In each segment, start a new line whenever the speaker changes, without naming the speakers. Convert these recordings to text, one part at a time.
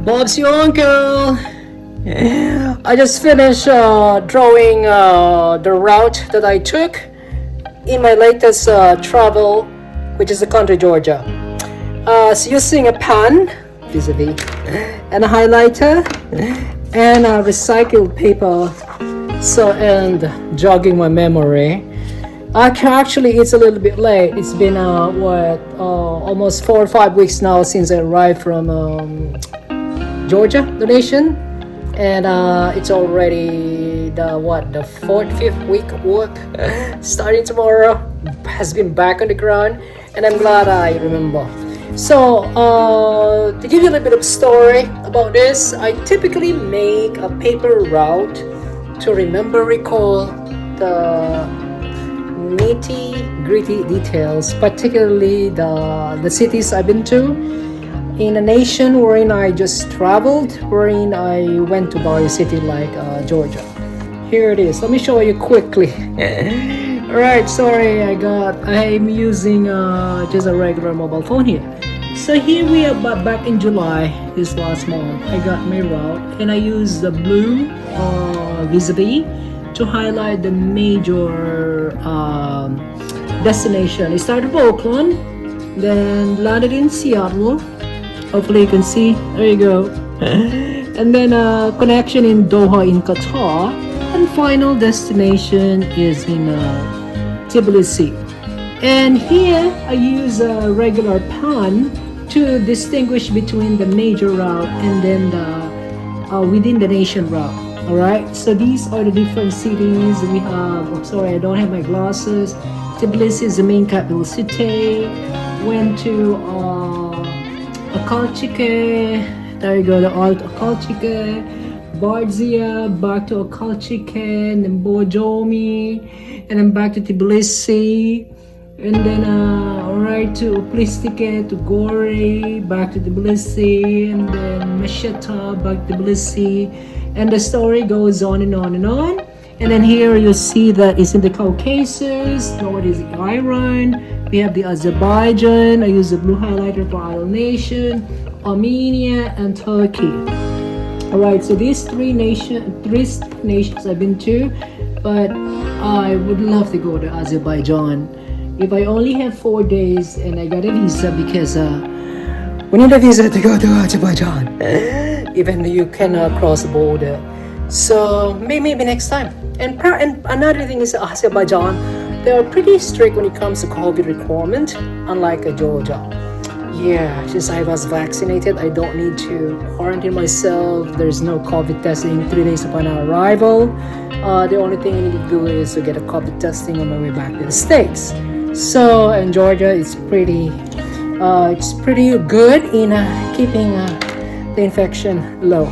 Bob's your uncle. I just finished drawing the route that I took in my latest travel, which is the country Georgia. So using a pen, vis-a-vis, and a highlighter, and a recycled paper, so and jogging my memory. Actually, it's a little bit late. It's been almost 4 or 5 weeks now since I arrived from Georgia, the nation, and it's already the fourth, fifth week of work. Starting tomorrow, has been back on the ground, and I'm glad I remember. So, to give you a little bit of story about this, I typically make a paper route to remember, recall the nitty-gritty details, particularly the cities I've been to in a nation wherein I just traveled, wherein I went to Barrio City like Georgia. Here it is. Let me show you quickly. Alright, sorry, I'm using just a regular mobile phone here. So here we are back in July, this last month. I got my route and I used the blue vis-a-vis to highlight the major destination. I started from Oakland, then landed in Seattle. Hopefully you can see. There you go. And then a connection in Doha in Qatar. And final destination is in Tbilisi. And here I use a regular pen to distinguish between the major route and then the within the nation route. Alright, so these are the different cities we have. Oh, sorry, I don't have my glasses. Tbilisi is the main capital city. Went to Akalchike. There you go, the alt Akalchike. Bardzia, back to Akalchike, and then Bojomi, and then back to Tbilisi. And then right to Plistike, to Gore, back to Tbilisi, and then Mesheta, back to Tbilisi, and the story goes on and on and on. And then here you see that it's in the Caucasus, north is Iran, we have the Azerbaijan, I use the blue highlighter for Isle Nation, Armenia, and Turkey. Alright, so these three nations I've been to, but I would love to go to Azerbaijan. If I only have 4 days and I got a visa, because we need a visa to go to Azerbaijan, even though you cannot cross the border. So maybe next time. And another thing is Azerbaijan, they are pretty strict when it comes to COVID requirement, unlike Georgia. Yeah, since I was vaccinated, I don't need to quarantine myself. There's no COVID testing 3 days upon our arrival. The only thing I need to do is to get a COVID testing on my way back to the States. So in Georgia, it's pretty good in keeping the infection low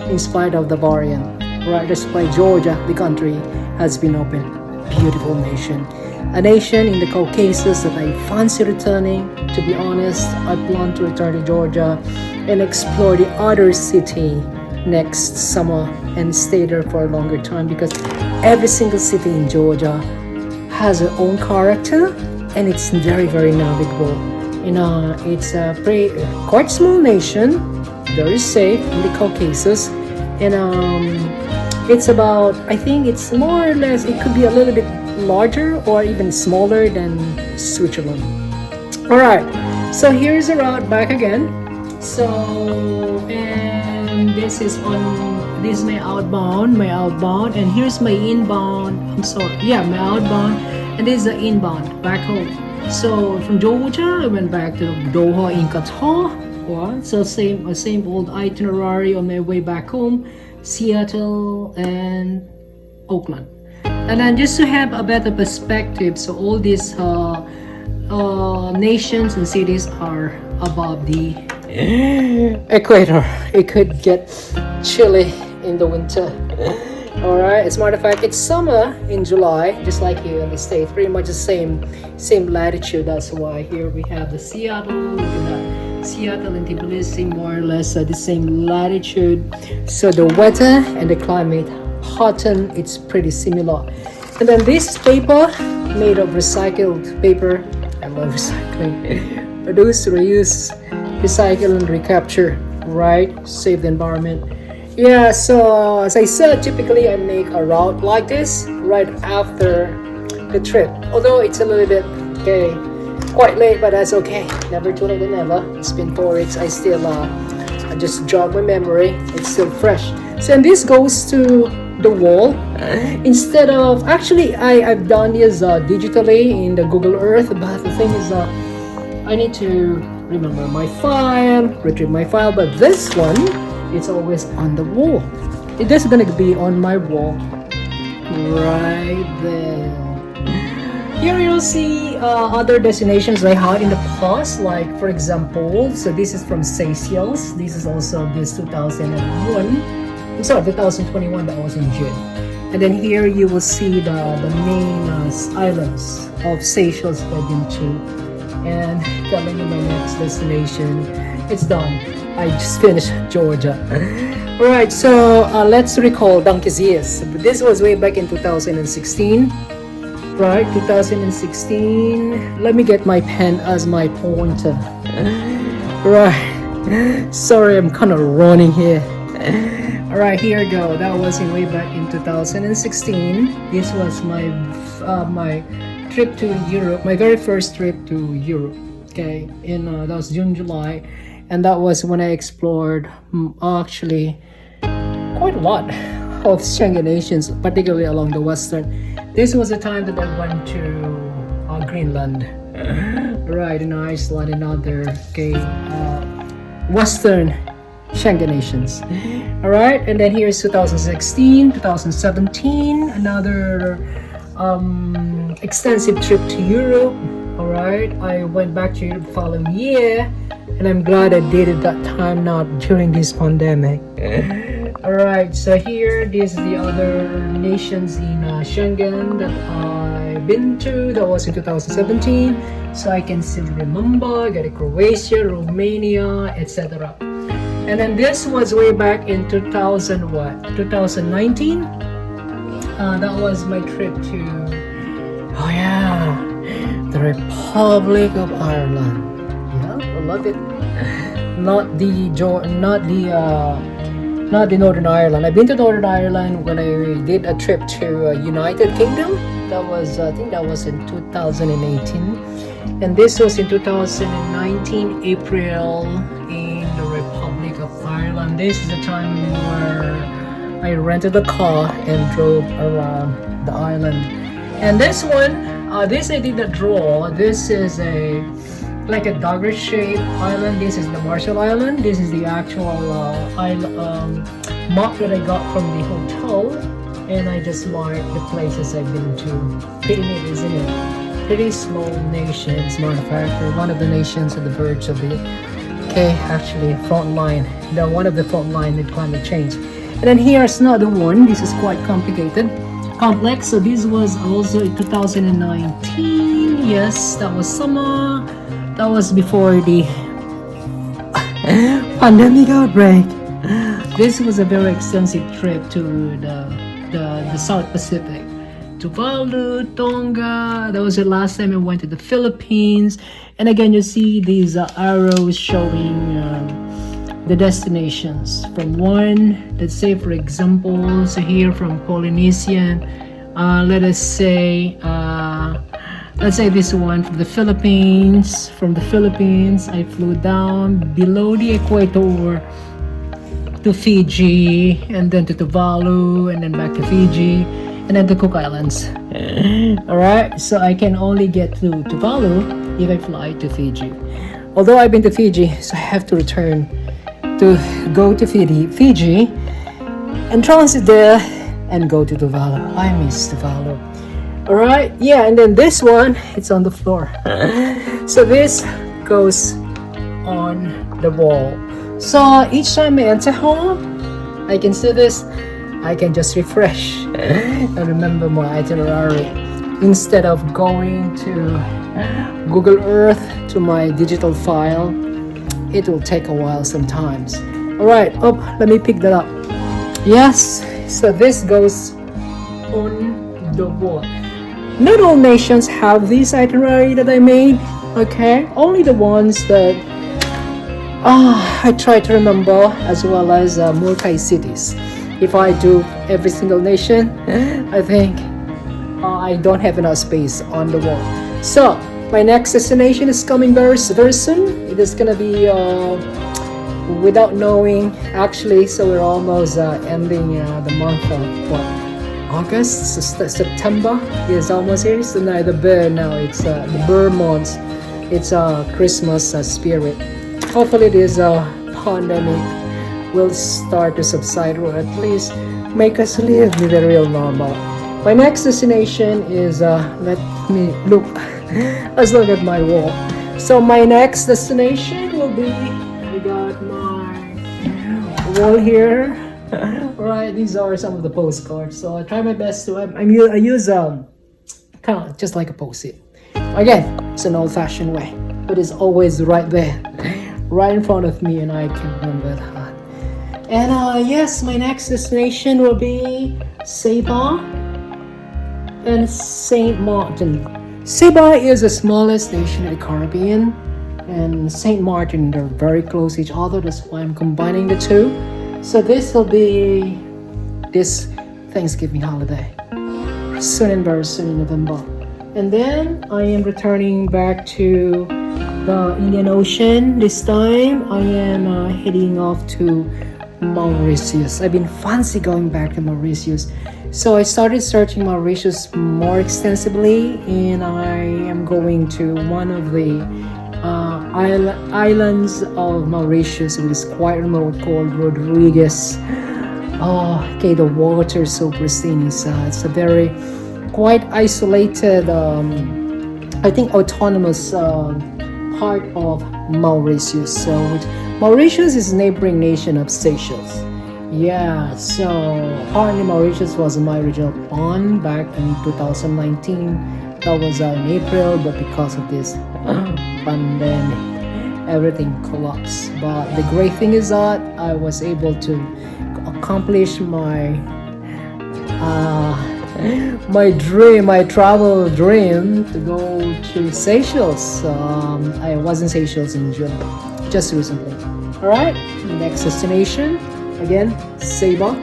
in spite of the variant. Right, that's why Georgia, the country, has been open. Beautiful nation. A nation in the Caucasus that I fancy returning. To be honest, I plan to return to Georgia and explore the other city next summer and stay there for a longer time, because every single city in Georgia has their own character and it's very, very navigable. It's a quite small nation, very safe in the Caucasus, and it's about, I think it's more or less, it could be a little bit larger or even smaller than Switzerland. Alright, so here's the route back again. So, and this is my outbound, and here's my inbound. My outbound, and this is the inbound back home. So from Georgia, I went back to Doha in Qatar. So same old itinerary on my way back home, Seattle and Oakland. And then just to have a better perspective, so all these nations and cities are above the equator. It could get chilly in the winter. Alright, as a matter of fact, it's summer in July, just like here in the States, pretty much the same latitude. That's why here we have the Seattle, look at that. Seattle and Tbilisi more or less the same latitude. So the weather and the climate, pattern, it's pretty similar. And then this paper, made of recycled paper, I love recycling, reduce, reuse, recycle and recapture. right? Save the environment. Yeah, so as I said, typically I make a route like this right after the trip. Although it's a little bit, okay, quite late, but that's okay. Never too late than never. It's been 4 weeks. I just jog my memory. It's still fresh. So and this goes to the wall. Instead of, actually I've done this digitally in the Google Earth, but the thing is I need to remember my file, retrieve my file, but this one, it's always on the wall. It is gonna be on my wall right there. Here you'll see other destinations I had in the past, like for example, so this is from Seychelles. This is also this 2001. I'm sorry, 2021, that was in June. And then here you will see the main islands of Seychelles I've been to. And telling you my next destination, it's done. I just finished Georgia. Alright, so let's recall Donkeys Years. This was way back in 2016. Right, 2016. Let me get my pen as my pointer. Right. Sorry, I'm kind of running here. Alright, here we go. That was in way back in 2016. This was my my trip to Europe, my very first trip to Europe. Okay, in that was June, July, and that was when I explored actually quite a lot of Schengen nations, particularly along the western. This was the time that I went to Greenland, right, in Iceland, and other western Schengen nations. All right, and then here's 2016, 2017, another extensive trip to Europe. All right, I went back to Europe the following year, and I'm glad I did it that time, not during this pandemic. All right, so here, these are the other nations in Schengen that I've been to. That was in 2017, so I can still remember. I got Croatia, Romania, etc. And then this was way back in 2019. That was my trip to, oh yeah, the Republic of Ireland. Yeah, I love it. Not the Northern Ireland. I've been to Northern Ireland when I did a trip to United Kingdom. That was, I think that was in 2018. And this was in 2019, April, in the Republic of Ireland. This is the time where I rented a car and drove around the island. And this one, this I did not draw. This is like a dagger shaped island. This is the Marshall Island. This is the actual map that I got from the hotel, and I just marked the places I've been to. Pretty neat, isn't it? Pretty small nations, matter of fact, they're one of the nations on the verge of the actually front line. They're one of the front line in climate change. And then here's another one. This is quite complex. So this was also in 2019. Yes, that was summer. That was before the pandemic outbreak. This was a very extensive trip to the South Pacific. Tuvalu, Tonga. That was the last time I went to the Philippines. And again, you see these arrows showing the destinations. From one, let's say for example, so here from Polynesian, let's say this one from the Philippines. From the Philippines, I flew down below the equator to Fiji, and then to Tuvalu, and then back to Fiji, and then to Cook Islands. Alright, so I can only get to Tuvalu if I fly to Fiji. Although I've been to Fiji, so I have to return to go to Fiji and transit there and go to Tuvalu. I miss Tuvalu. Alright, yeah, and then this one, it's on the floor. So this goes on the wall. So each time I enter home, I can see this, I can just refresh and remember my itinerary instead of going to Google Earth to my digital file. It will take a while sometimes. Alright, let me pick that up. Yes, so this goes on the wall. Not all nations have this itinerary that I made, okay? Only the ones that I try to remember as well as multi-cities. If I do every single nation, I think I don't have enough space on the wall. So my next destination is coming very soon. It is gonna be without knowing actually. So we're almost ending the month of what, August. So September is almost here. So now the bear now it's the bear months. It's Christmas spirit. Hopefully this pandemic will start to subside or at least make us live with a real normal. My next destination is let me look. Let's look at my wall. So my next destination will be, I got my wall here. Alright, these are some of the postcards. So I try my best to I use kind of just like a post-it. Again, it's an old-fashioned way, but it's always right there, right in front of me, and I can remember that. And yes, my next destination will be Saba and Saint Martin. Saba is the smallest nation in the Caribbean, and Saint Martin, they're very close to each other. That's why I'm combining the two. So this will be this Thanksgiving holiday, soon and very soon in November. And then I am returning back to the Indian Ocean. This time I am heading off to Mauritius. I've been fancy going back to Mauritius. So I started searching Mauritius more extensively, and I am going to one of the islands of Mauritius, which is quite remote, called Rodriguez. Oh, okay, the water is so pristine inside. It's a very quite isolated, I think autonomous part of Mauritius. So Mauritius is a neighboring nation of Seychelles. Yeah, so apparently Mauritius was my original plan back in 2019. That was in April, but because of this pandemic, everything collapsed. But the great thing is that I was able to accomplish my my travel dream to go to Seychelles. I was in Seychelles in June, just recently. Alright, next destination, again, Saba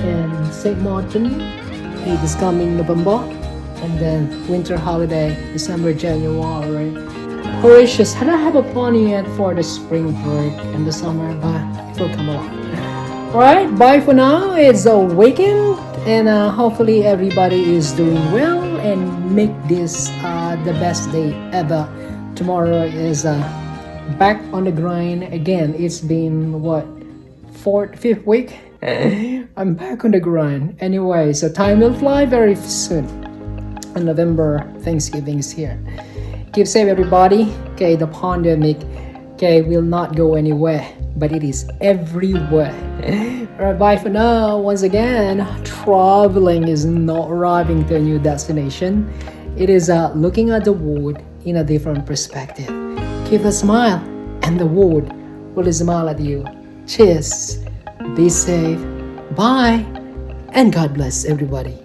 and St. Martin. It is coming November, and then winter holiday, December, January. Mauritius, I don't have a plan yet for the spring break and the summer, but it will come along. Alright, bye for now. It's a weekend, and hopefully everybody is doing well and make this the best day ever. Tomorrow is back on the grind again. It's been what, fifth week? I'm back on the grind. Anyway, so time will fly very soon. In November, Thanksgiving is here. Keep safe, everybody. Okay, the pandemic, okay, will not go anywhere, but it is everywhere. Alright, bye for now. Once again, traveling is not arriving to a new destination. It is looking at the world in a different perspective. Keep a smile, and the world will smile at you. Cheers. Be safe. Bye. And God bless everybody.